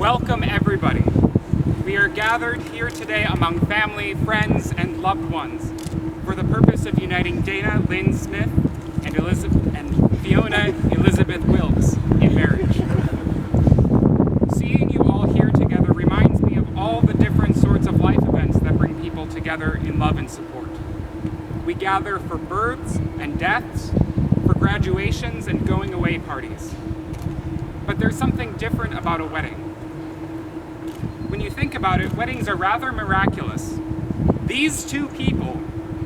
Welcome, everybody. We are gathered here today among family, friends, and loved ones for the purpose of uniting Dana Lynn Smith and Fiona Elizabeth Wilkes in marriage. Seeing you all here together reminds me of all the different sorts of life events that bring people together in love and support. We gather for births and deaths, for graduations and going away parties. But there's something different about a wedding. When you think about it, weddings are rather miraculous. These two people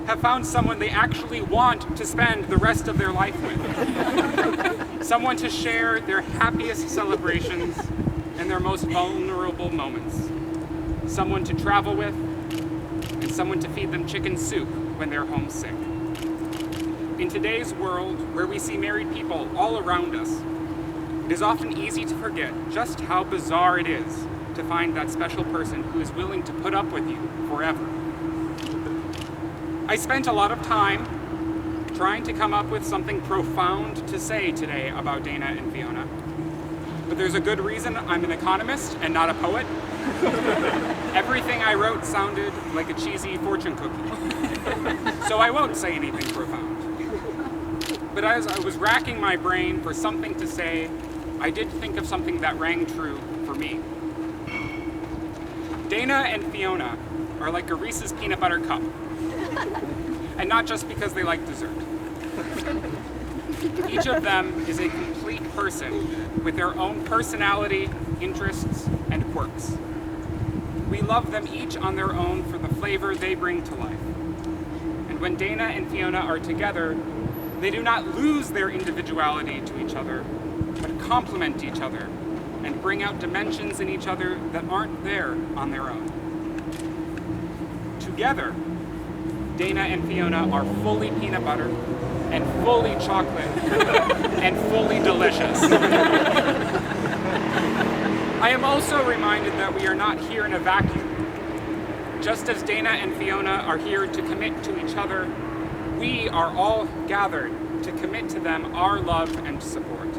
have found someone they actually want to spend the rest of their life with. Someone to share their happiest celebrations and their most vulnerable moments. Someone to travel with, and someone to feed them chicken soup when they're homesick. In today's world, where we see married people all around us, it is often easy to forget just how bizarre it is to find that special person who is willing to put up with you forever. I spent a lot of time trying to come up with something profound to say today about Dana and Fiona. But there's a good reason I'm an economist and not a poet. Everything I wrote sounded like a cheesy fortune cookie. So I won't say anything profound. But as I was racking my brain for something to say, I did think of something that rang true for me. Dana and Fiona are like a Reese's peanut butter cup. And not just because they like dessert. Each of them is a complete person with their own personality, interests, and quirks. We love them each on their own for the flavor they bring to life. And when Dana and Fiona are together, they do not lose their individuality to each other, but complement each other and bring out dimensions in each other that aren't there on their own. Together, Dana and Fiona are fully peanut butter and fully chocolate and fully delicious. I am also reminded that we are not here in a vacuum. Just as Dana and Fiona are here to commit to each other, we are all gathered to commit to them our love and support.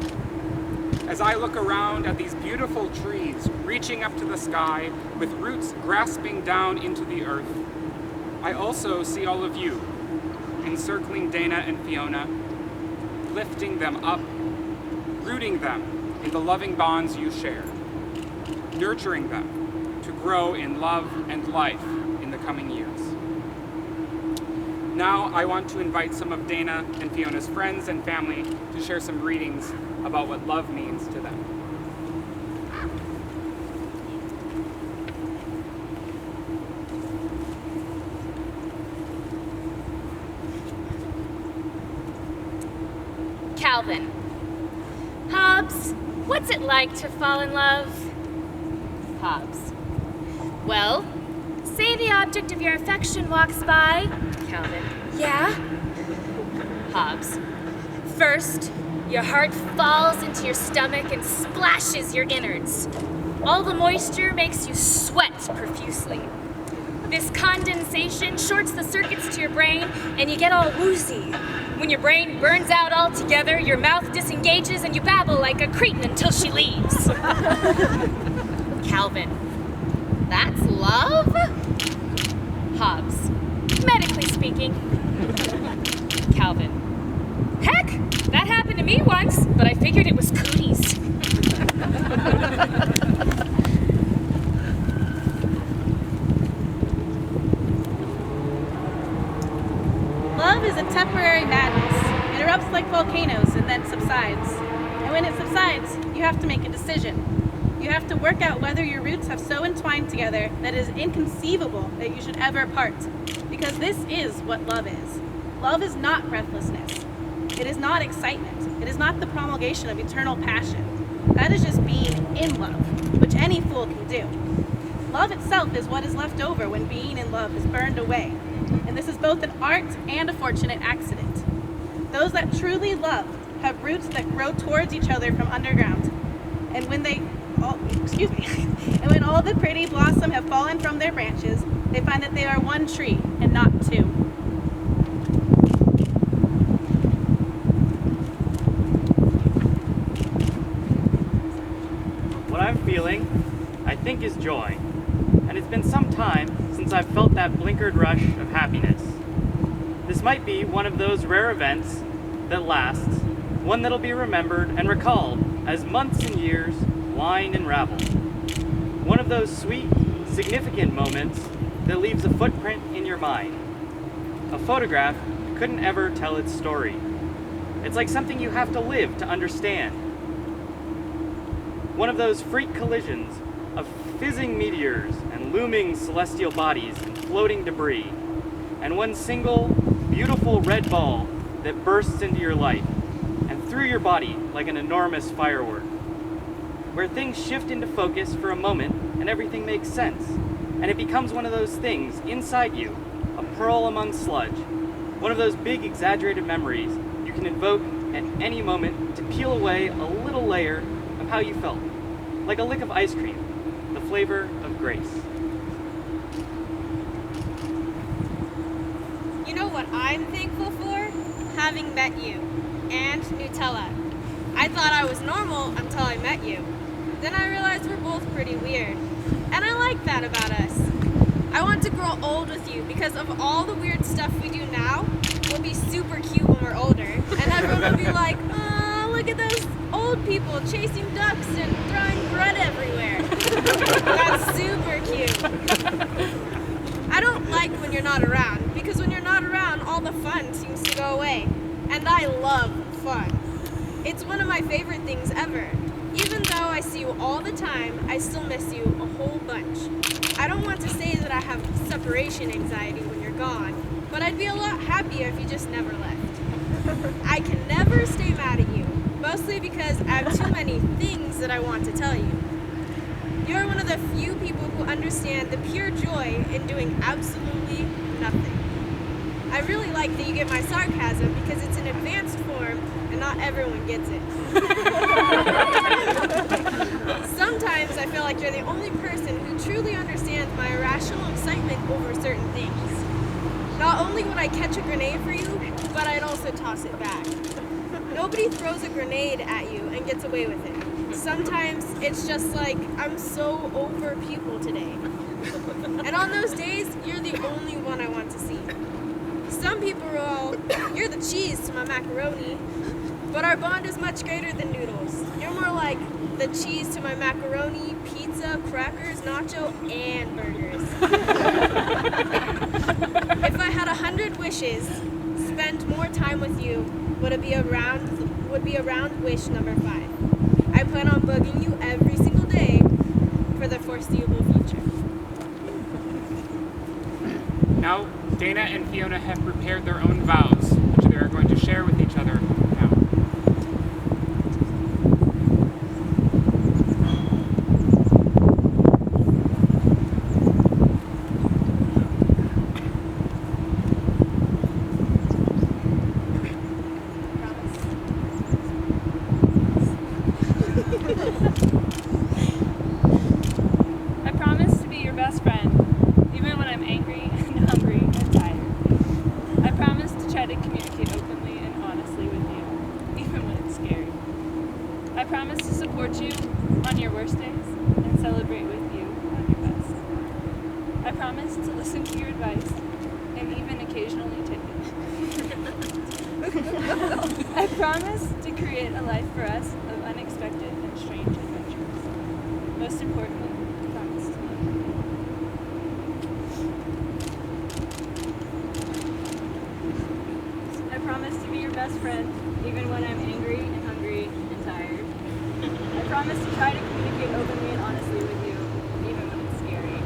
As I look around at these beautiful trees reaching up to the sky with roots grasping down into the earth, I also see all of you encircling Dana and Fiona, lifting them up, rooting them in the loving bonds you share, nurturing them to grow in love and life in the coming years. Now I want to invite some of Dana and Fiona's friends and family to share some readings about what love means to them. Calvin. Hobbs, what's it like to fall in love? Hobbs. Well, say the object of your affection walks by. Calvin. Yeah? Hobbs. First, your heart falls into your stomach and splashes your innards. All the moisture makes you sweat profusely. This condensation shorts the circuits to your brain and you get all woozy. When your brain burns out altogether, your mouth disengages and you babble like a cretin until she leaves. Calvin. That's love? Hobbs. Medically speaking. Calvin. Heck, that happened to me once, but I figured it was cooties. Love is a temporary madness. It erupts like volcanoes and then subsides. And when it subsides, you have to make a decision. You have to work out whether your roots have so entwined together that it is inconceivable that you should ever part. Because this is what love is. Love is not breathlessness. It is not excitement. It is not the promulgation of eternal passion. That is just being in love, which any fool can do. Love itself is what is left over when being in love is burned away. And this is both an art and a fortunate accident. Those that truly love have roots that grow towards each other from underground. And when and when all the pretty blossom have fallen from their branches, they find that they are one tree and not two. What I'm feeling I think is joy, and it's been some time since I've felt that blinkered rush of happiness. This might be one of those rare events that lasts, one that'll be remembered and recalled as months and years wind and ravel. One of those sweet, significant moments that leaves a footprint in your mind. A photograph couldn't ever tell its story. It's like something you have to live to understand. One of those freak collisions of fizzing meteors and looming celestial bodies and floating debris, and one single, beautiful red ball that bursts into your life and through your body like an enormous firework, where things shift into focus for a moment and everything makes sense, and it becomes one of those things inside you, a pearl among sludge, one of those big exaggerated memories you can invoke at any moment to peel away a little layer of how you felt, like a lick of ice cream, the flavor of grace. You know what I'm thankful for? Having met you. And Nutella. I thought I was normal until I met you. Then I realized we're both pretty weird. And I like that about us. I want to grow old with you because of all the weird stuff we do now, we'll be super cute when we're older. And everyone will be like, oh, look at those old people chasing ducks and throwing bread everywhere. That's super cute. I don't like when you're not around, because when you're not around, all the fun seems to go away. And I love fun. It's one of my favorite things ever. Even though I see you all the time, I still miss you a whole bunch. I don't want to say that I have separation anxiety when you're gone, but I'd be a lot happier if you just never left. I can never stay mad at you, mostly because I have too many things that I want to tell you. You're one of the few people who understand the pure joy in doing absolutely nothing. I really like that you get my sarcasm because it's in advanced form and not everyone gets it. Sometimes I feel like you're the only person who truly understands my irrational excitement over certain things. Not only would I catch a grenade for you, but I'd also toss it back. Nobody throws a grenade at you and gets away with it. Sometimes it's just like, I'm so over people today. And on those days, you're the only one I want to see. Some people are all, you're the cheese to my macaroni, but our bond is much greater than noodles. You're more like the cheese to my macaroni, pizza, crackers, nacho, and burgers. If I had 100 wishes, spend more time with you would be around wish number 5. I plan on bugging you every single day for the foreseeable future. Now, Dana and Fiona have prepared their own vows, which they are going to share with each other now. I promise to be your best friend, even when I'm angry and hungry and tired. I promise to try to communicate openly and honestly with you, even when it's scary. I promise to support you on your worst days and celebrate with you on your best. I promise to listen to your advice and even occasionally take it. I promise to create a life for us of unexpected and strange adventures. Most importantly, I promise to love you. I promise to be your best friend, even when I'm angry and hungry and tired. I promise to try to communicate openly and honestly with you, even when it's scary.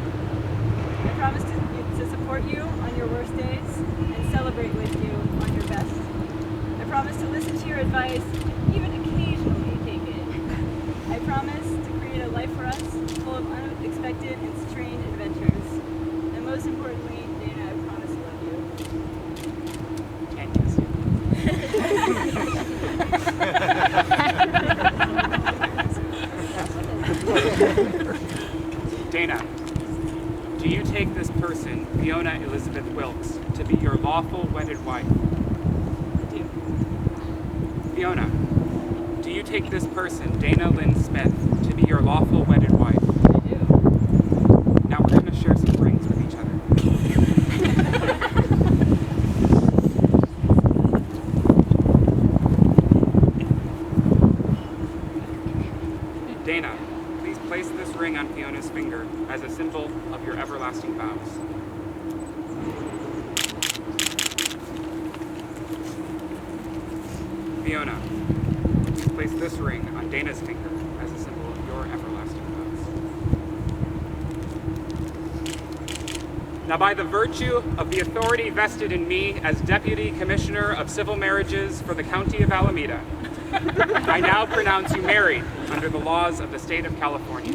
I promise to support you on your worst days and celebrate with you on your best. I promise to listen to your advice, even occasionally take it. I promise to create a life for us full of unexpected and strange adventures. And most importantly, Dana, I promise to love you. And kiss you. Dana, do you take this person, Fiona Elizabeth Wilkes, to be your lawful wedded wife? I do. Fiona, do you take this person, Dana Lynn Smith, to be your lawful wedded wife? I do. Dana, please place this ring on Fiona's finger as a symbol of your everlasting vows. Fiona, please place this ring on Dana's finger as a symbol of your everlasting vows. Now, by the virtue of the authority vested in me as Deputy Commissioner of Civil Marriages for the County of Alameda, I now pronounce you married under the laws of the state of California.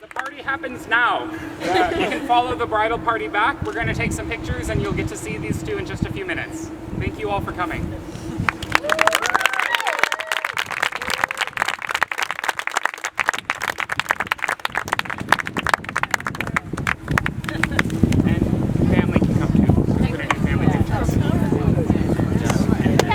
The party happens now. You can follow the bridal party back. We're going to take some pictures and you'll get to see these two in just a few minutes. Thank you all for coming.